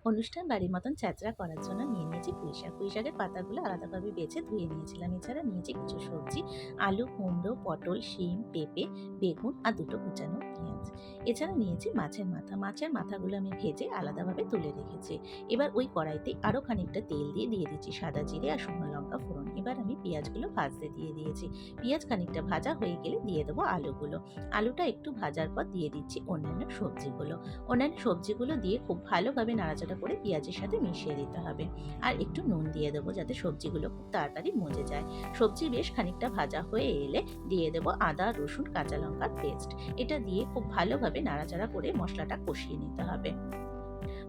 অনুষ্ঠান বাড়ির মতন ছ্যাঁচড়া করার জন্য নিয়ে নিয়েছি পুঁইশাক। পুঁইশাকের পাতাগুলো আলাদাভাবে বেছে ধুয়ে নিয়েছিলাম। এছাড়া নিয়েছি কিছু সবজি, আলু, কুমড়ো, পটল, শিম, পেঁপে, বেগুন আর দুটো কুচানো পেঁয়াজ। এছাড়া নিয়েছি মাছের মাথা। মাছের মাথাগুলো আমি ভেজে আলাদাভাবে তুলে রেখেছি। এবার ওই কড়াইতে আরও খানিকটা তেল দিয়ে দিচ্ছি সাদা জিরে আর শুকনো লঙ্কা ফোড়ন। এবার আমি পেঁয়াজগুলো ভাজতে দিয়ে দিয়েছি। পেঁয়াজ খানিকটা ভাজা হয়ে গেলে দিয়ে দেবো আলুগুলো। আলুটা একটু ভাজার পর দিয়ে দিচ্ছি অন্যান্য সবজিগুলো। অন্যান্য সবজিগুলো দিয়ে খুব ভালোভাবে নাড়াচাড়া করে পেঁয়াজের সাথে মিশিয়ে দিতে হবে। আর একটু নুন দিয়ে দেবো যাতে সবজিগুলো খুব তাড়াতাড়ি মজে যায়। সবজি বেশ খানিকটা ভাজা হয়ে এলে দিয়ে দেবো আদা, রসুন, কাঁচা লঙ্কার পেস্ট। এটা দিয়ে খুব ভালোভাবে নাড়াচাড়া করে মশলাটা কষিয়ে নিতে হবে।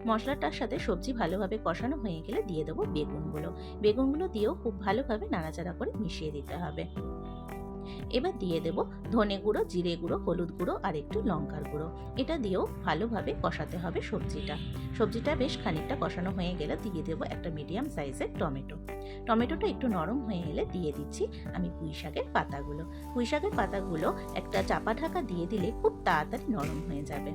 মশলাটার সাথে সবজি ভালোভাবে কষানো হয়ে গেলে দিয়ে দেবো বেগুনগুলো। বেগুনগুলো দিয়েও খুব ভালোভাবে নাড়াচাড়া করে মিশিয়ে দিতে হবে। এবার দিয়ে দেব ধনে গুঁড়ো, জিরে গুঁড়ো, হলুদ গুঁড়ো আর একটু লঙ্কার গুঁড়ো। এটা দিয়েও ভালোভাবে কষাতে হবে সবজিটা বেশ খানিকটা কষানো হয়ে গেলে দিয়ে দেবো একটা মিডিয়াম সাইজের টমেটো। টমেটোটা একটু নরম হয়ে এলে দিয়ে দিচ্ছি আমি পুঁইশাকের পাতাগুলো। পুঁইশাকের পাতাগুলো একটা চাপা ঢাকা দিয়ে দিলে খুব তাড়াতাড়ি নরম হয়ে যাবে।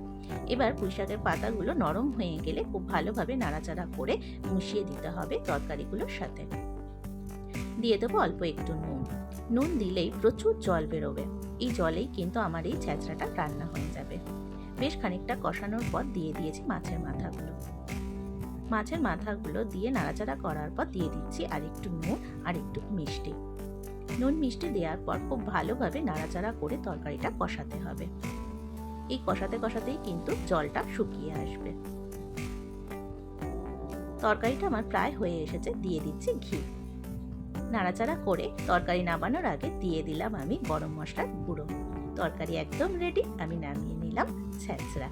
এবার পুঁইশাকের পাতাগুলো নরম হয়ে গেলে খুব ভালোভাবে নাড়াচাড়া করে মিশিয়ে দিতে হবে তরকারিগুলোর সাথে। দিয়ে দেবো অল্প একটু নুন। নুন দিলেই প্রচুর জল বেরোবে। এই জলেই কিন্তু আমার এই ছ্যাঁচড়াটা রান্না হয়ে যাবে। বেশ খানিকটা কষানোর পর দিয়ে দিয়েছি মাছের মাথাগুলো। মাছের মাথাগুলো দিয়ে নাড়াচাড়া করার পর দিয়ে দিচ্ছি আর একটু নুন আর একটু মিষ্টি। নুন মিষ্টি দেওয়ার পর খুব ভালোভাবে নাড়াচাড়া করে তরকারিটা কষাতে হবে। এই কষাতে কষাতেই কিন্তু জলটা শুকিয়ে আসবে। তরকারিটা আমার প্রায় হয়ে এসেছে, দিয়ে দিচ্ছি ঘি। নাড়াচাড়া করে তরকারি নামানোর আগে দিয়ে দিলাম আমি গরম মশলার গুঁড়ো। তরকারি একদম রেডি, আমি নামিয়ে নিলাম ছ্যাঁচড়া।